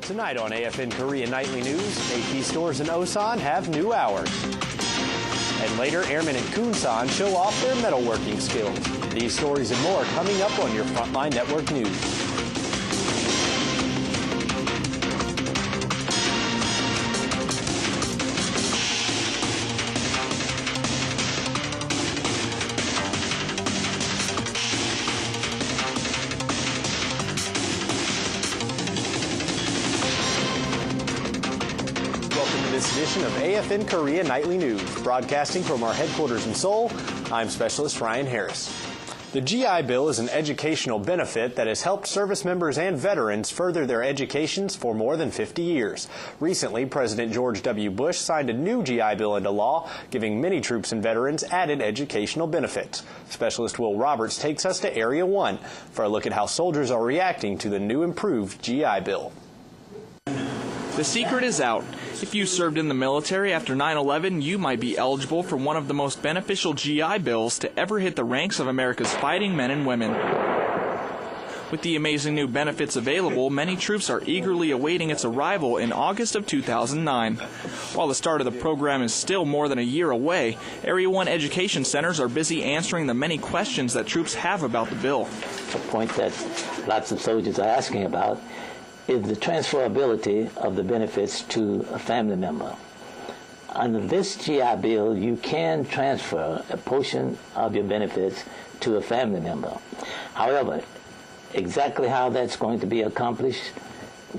Tonight on AFN Korea Nightly News, AP stores in Osan have new hours. And later, airmen in Kunsan show off their metalworking skills. These stories and more coming up on your Frontline Network News. This edition of AFN Korea Nightly News, broadcasting from our headquarters in Seoul. I'm Specialist Ryan Harris. The GI Bill is an educational benefit that has helped service members and veterans further their educations for more than 50 years. Recently, President George W. Bush signed a new GI Bill into law, giving many troops and veterans added educational benefits. Specialist Will Roberts takes us to Area 1 for a look at how soldiers are reacting to the new improved GI Bill. The secret is out. If you served in the military after 9/11, you might be eligible for one of the most beneficial GI Bills to ever hit the ranks of America's fighting men and women. With the amazing new benefits available, many troops are eagerly awaiting its arrival in August of 2009. While the start of the program is still more than a year away, Area 1 education centers are busy answering the many questions that troops have about the bill. A point that lots of soldiers are asking about is the transferability of the benefits to a family member. Under this GI Bill, you can transfer a portion of your benefits to a family member. However, exactly how that's going to be accomplished,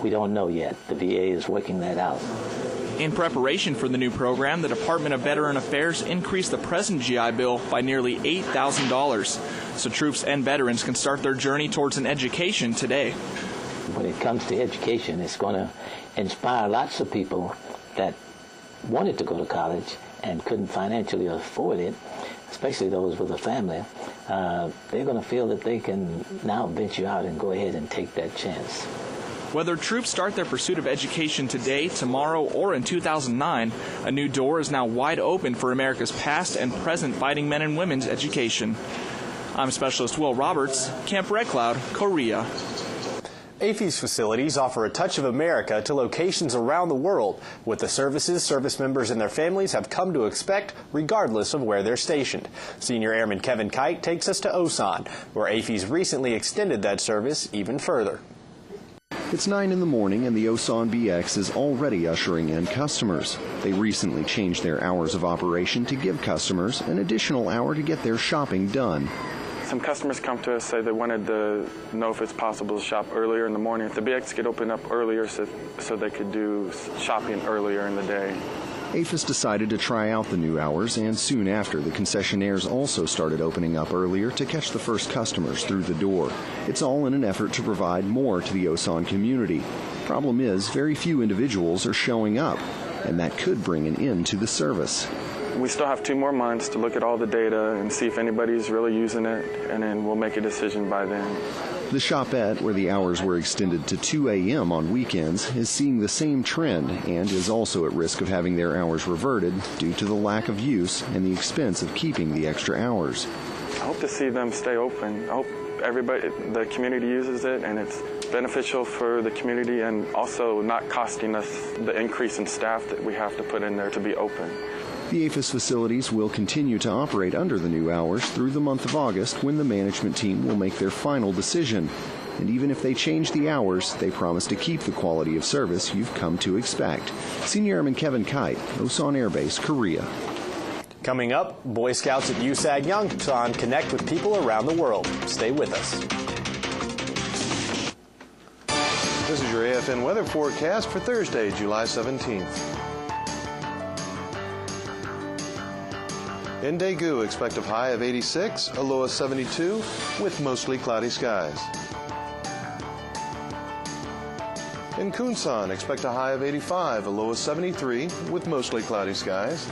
we don't know yet. The VA is working that out. In preparation for the new program, the Department of Veteran Affairs increased the present GI Bill by nearly $8,000, so troops and veterans can start their journey towards an education today. When it comes to education, it's going to inspire lots of people that wanted to go to college and couldn't financially afford it, especially those with a family. They're going to feel that they can now venture out and go ahead and take that chance. Whether troops start their pursuit of education today, tomorrow, or in 2009, a new door is now wide open for America's past and present fighting men and women's education. I'm Specialist Will Roberts, Camp Red Cloud, Korea. AAFES facilities offer a touch of America to locations around the world with the services service members and their families have come to expect regardless of where they're stationed. Senior Airman Kevin Kite takes us to Osan, where AAFES recently extended that service even further. It's 9 in the morning and the Osan BX is already ushering in customers. They recently changed their hours of operation to give customers an additional hour to get their shopping done. Some customers come to us, say they wanted to know if it's possible to shop earlier in the morning. If the BX could open up earlier so they could do shopping earlier in the day. AFES decided to try out the new hours, and soon after, the concessionaires also started opening up earlier to catch the first customers through the door. It's all in an effort to provide more to the Osan community. Problem is, very few individuals are showing up, and that could bring an end to the service. We still have 2 more months to look at all the data and see if anybody's really using it, and then we'll make a decision by then. The shopette, where the hours were extended to 2 a.m. on weekends, is seeing the same trend and is also at risk of having their hours reverted due to the lack of use and the expense of keeping the extra hours. I hope to see them stay open. I hope everybody, the community uses it and it's beneficial for the community and also not costing us the increase in staff that we have to put in there to be open. The AFES facilities will continue to operate under the new hours through the month of August, when the management team will make their final decision. And even if they change the hours, they promise to keep the quality of service you've come to expect. Senior Airman Kevin Kite, Osan Air Base, Korea. Coming up, Boy Scouts at USAG Yongsan connect with people around the world. Stay with us. This is your AFN weather forecast for Thursday, July 17th. In Daegu, expect a high of 86, a low of 72, with mostly cloudy skies. In Kunsan, expect a high of 85, a low of 73, with mostly cloudy skies.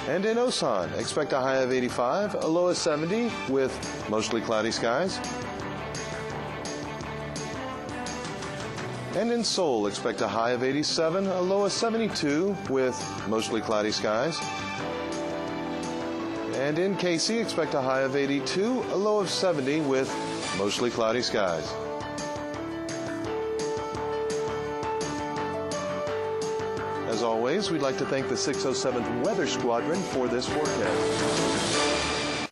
And in Osan, expect a high of 85, a low of 70, with mostly cloudy skies. And in Seoul, expect a high of 87, a low of 72, with mostly cloudy skies. And in KC, expect a high of 82, a low of 70, with mostly cloudy skies. as always, we'd like to thank the 607th Weather Squadron for this forecast.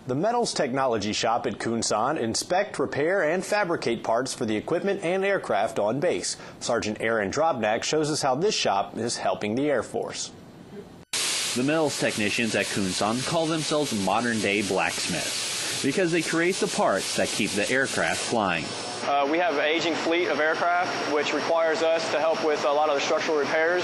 The Metals Technology Shop at Kunsan inspect, repair, and fabricate parts for the equipment and aircraft on base. Sergeant Aaron Drobnak shows us how this shop is helping the Air Force. The metals technicians at Kunsan call themselves modern-day blacksmiths because they create the parts that keep the aircraft flying. We have an aging fleet of aircraft, which requires us to help with a lot of the structural repairs,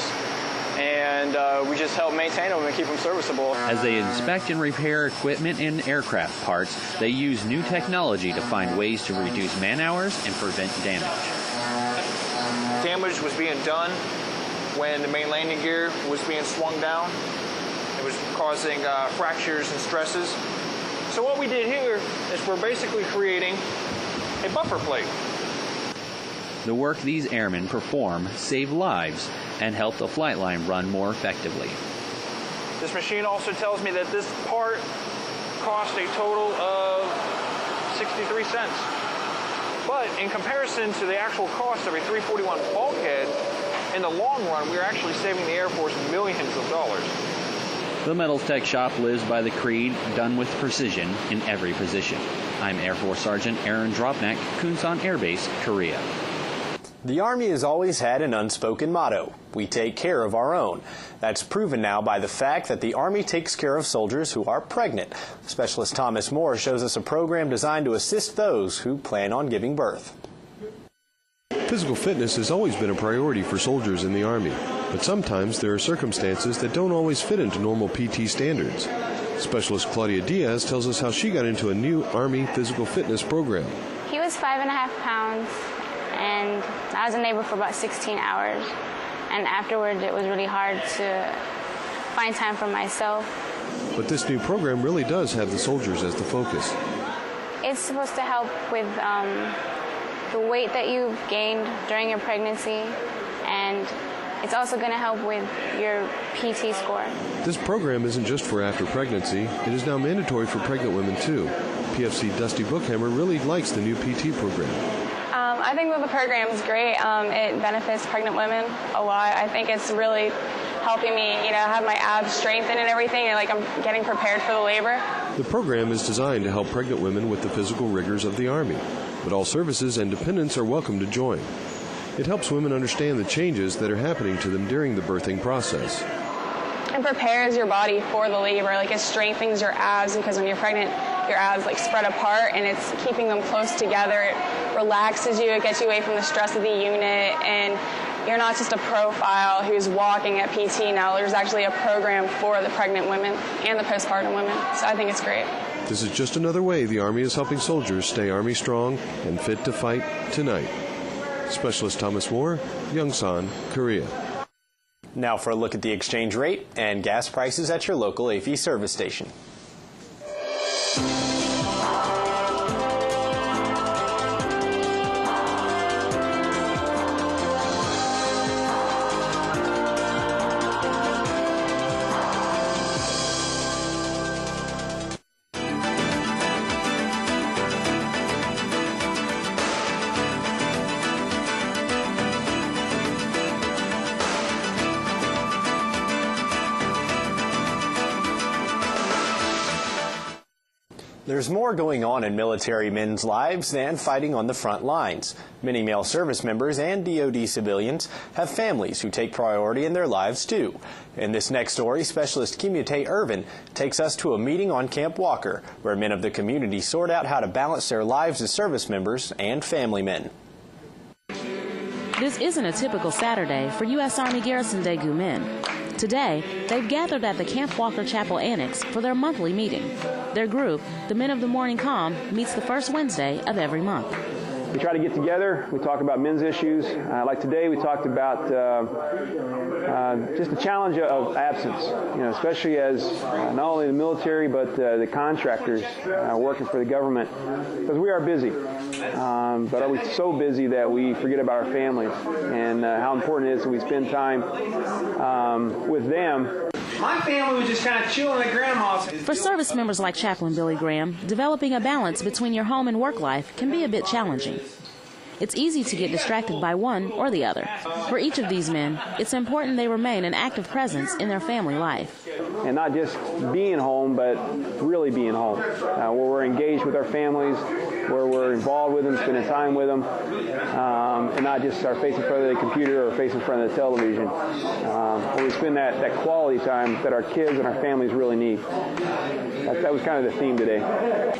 and we just help maintain them and keep them serviceable. As they inspect and repair equipment and aircraft parts, they use new technology to find ways to reduce man-hours and prevent damage. Damage was being done when the main landing gear was being swung down. It was causing fractures and stresses. So what we did here is we're basically creating a buffer plate. The work these airmen perform save lives and help the flight line run more effectively. This machine also tells me that this part cost a total of 63 cents. But in comparison to the actual cost of a 341 bulkhead, in the long run, we're actually saving the Air Force millions of dollars. The Metals Tech Shop lives by the creed, done with precision in every position. I'm Air Force Sergeant Aaron Drobnak, Kunsan Air Base, Korea. The Army has always had an unspoken motto: we take care of our own. That's proven now by the fact that the Army takes care of soldiers who are pregnant. Specialist Thomas Moore shows us a program designed to assist those who plan on giving birth. Physical fitness has always been a priority for soldiers in the Army, but sometimes there are circumstances that don't always fit into normal PT standards. Specialist Claudia Diaz tells us how she got into a new Army physical fitness program. He was 5.5 pounds, and I was in labor for about 16 hours. And afterwards, it was really hard to find time for myself. But this new program really does have the soldiers as the focus. It's supposed to help with the weight that you've gained during your pregnancy, and it's also going to help with your PT score. This program isn't just for after pregnancy. It is now mandatory for pregnant women, too. PFC Dusty Bookhammer really likes the new PT program. I think that the program is great. It benefits pregnant women a lot. I think it's really helping me, have my abs strengthened and everything, and like I'm getting prepared for the labor. The program is designed to help pregnant women with the physical rigors of the Army, but all services and dependents are welcome to join. It helps women understand the changes that are happening to them during the birthing process. It prepares your body for the labor. Like, it strengthens your abs, because when you're pregnant, your abs spread apart, and it's keeping them close together. It relaxes you. It gets you away from the stress of the unit, and you're not just a profile who's walking at PT now. There's actually a program for the pregnant women and the postpartum women. So I think it's great. This is just another way the Army is helping soldiers stay Army strong and fit to fight tonight. Specialist Thomas Moore, Yongsan, Korea. Now for a look at the exchange rate and gas prices at your local AAFES service station. There's more going on in military men's lives than fighting on the front lines. Many male service members and DoD civilians have families who take priority in their lives too. In this next story, Specialist Kimute Irvin takes us to a meeting on Camp Walker, where men of the community sort out how to balance their lives as service members and family men. This isn't a typical Saturday for U.S. Army Garrison Daegu men. Today, they've gathered at the Camp Walker Chapel Annex for their monthly meeting. Their group, the Men of the Morning Calm, meets the first Wednesday of every month. We try to get together. We talk about men's issues. Like today, we talked about just the challenge of absence, especially as not only the military but the contractors working for the government, because we are busy. But are we so busy that we forget about our families and how important it is that we spend time with them? My family was just kind of chilling at Grandma's. For service members like Chaplain Billy Graham, developing a balance between your home and work life can be a bit challenging. It's easy to get distracted by one or the other. For each of these men, it's important they remain an active presence in their family life. And not just being home, but really being home, where we're engaged with our families, where we're involved with them, spending time with them, and not just our face in front of the computer or face in front of the television. Where we spend that quality time that our kids and our families really need. That was kind of the theme today.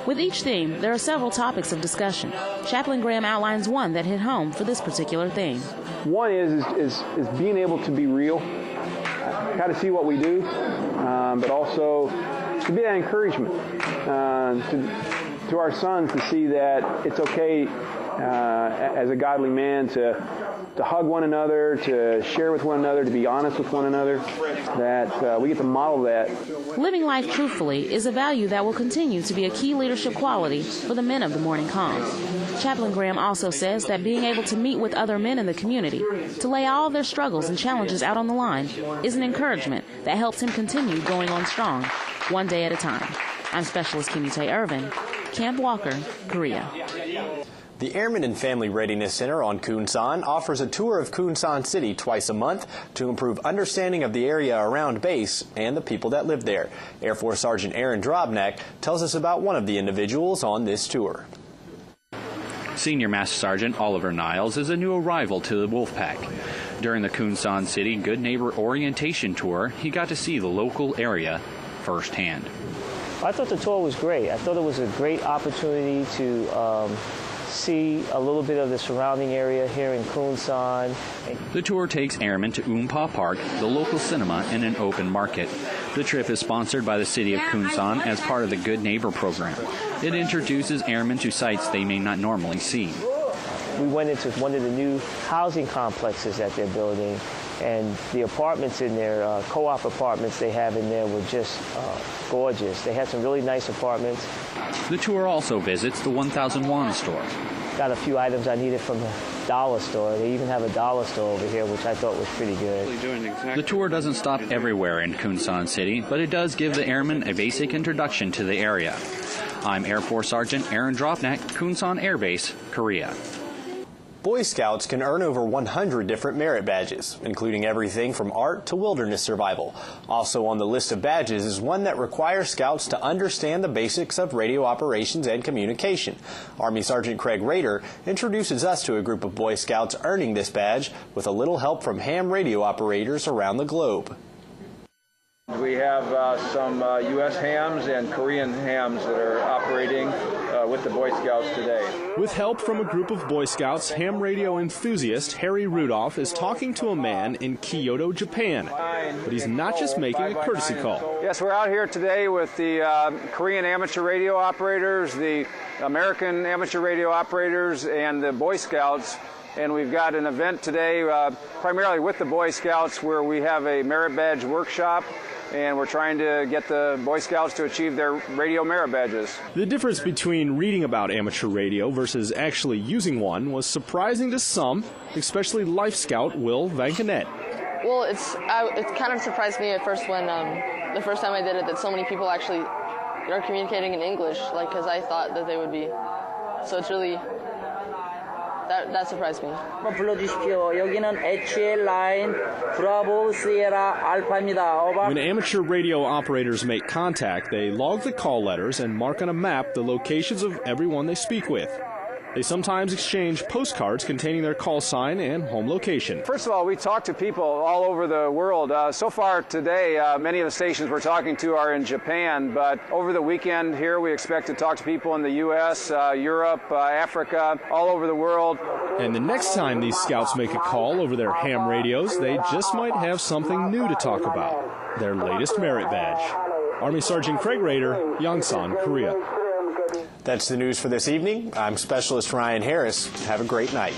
With each theme, there are several topics of discussion. Chaplain Graham outlines one that hit home for this particular theme. One is being able to be real, kind of see what we do, but also to be that encouragement to our sons to see that it's okay as a godly man to hug one another, to share with one another, to be honest with one another, that we get to model that. Living life truthfully is a value that will continue to be a key leadership quality for the men of the morning calm. Chaplain Graham also says that being able to meet with other men in the community, to lay all of their struggles and challenges out on the line, is an encouragement that helps him continue going on strong, one day at a time. I'm Specialist Kimute Irvin, Camp Walker, Korea. The Airmen and Family Readiness Center on Kunsan offers a tour of Kunsan City twice a month to improve understanding of the area around base and the people that live there. Air Force Sergeant Aaron Drobnak tells us about one of the individuals on this tour. Senior Master Sergeant Oliver Niles is a new arrival to the Wolfpack. During the Kunsan City Good Neighbor Orientation Tour, he got to see the local area firsthand. I thought the tour was great. I thought it was a great opportunity to see a little bit of the surrounding area here in Kunsan. The tour takes airmen to Oompa Park, the local cinema, and an open market. The trip is sponsored by the city of Kunsan as part of the Good Neighbor program. It introduces airmen to sites they may not normally see. We went into one of the new housing complexes that they're building, and the apartments in there, co-op apartments they have in there, were just gorgeous. They had some really nice apartments. The tour also visits the 1000 Won store. Got a few items I needed from the dollar store. They even have a dollar store over here, which I thought was pretty good. The tour doesn't stop everywhere in Kunsan City, but it does give the airmen a basic introduction to the area. I'm Air Force Sergeant Aaron Drobnak, Kunsan Air Base, Korea. Boy Scouts can earn over 100 different merit badges, including everything from art to wilderness survival. Also on the list of badges is one that requires Scouts to understand the basics of radio operations and communication. Army Sergeant Craig Rader introduces us to a group of Boy Scouts earning this badge with a little help from ham radio operators around the globe. We have some U.S. hams and Korean hams that are operating with the Boy Scouts today. With help from a group of Boy Scouts, ham radio enthusiast Harry Rudolph is talking to a man in Kyoto, Japan. But he's not just making a courtesy call. Yes, we're out here today with the Korean amateur radio operators, the American amateur radio operators, and the Boy Scouts. And we've got an event today primarily with the Boy Scouts where we have a merit badge workshop, and we're trying to get the Boy Scouts to achieve their radio merit badges. The difference between reading about amateur radio versus actually using one was surprising to some, especially Life Scout Will Vancanet. Well, it kind of surprised me at first when the first time I did it that so many people actually are communicating in English, like, because I thought that they would be. So it's really... That surprised me. 여기는 HL line Bravo Sierra Alpha입니다. Over. When amateur radio operators make contact, they log the call letters and mark on a map the locations of everyone they speak with. They sometimes exchange postcards containing their call sign and home location. First of all, we talk to people all over the world. So far today, many of the stations we're talking to are in Japan, but over the weekend here we expect to talk to people in the U.S., Europe, Africa, all over the world. And the next time these scouts make a call over their ham radios, they just might have something new to talk about, their latest merit badge. Army Sergeant Craig Rader, Yongsan, Korea. That's the news for this evening. I'm Specialist Ryan Harris. Have a great night.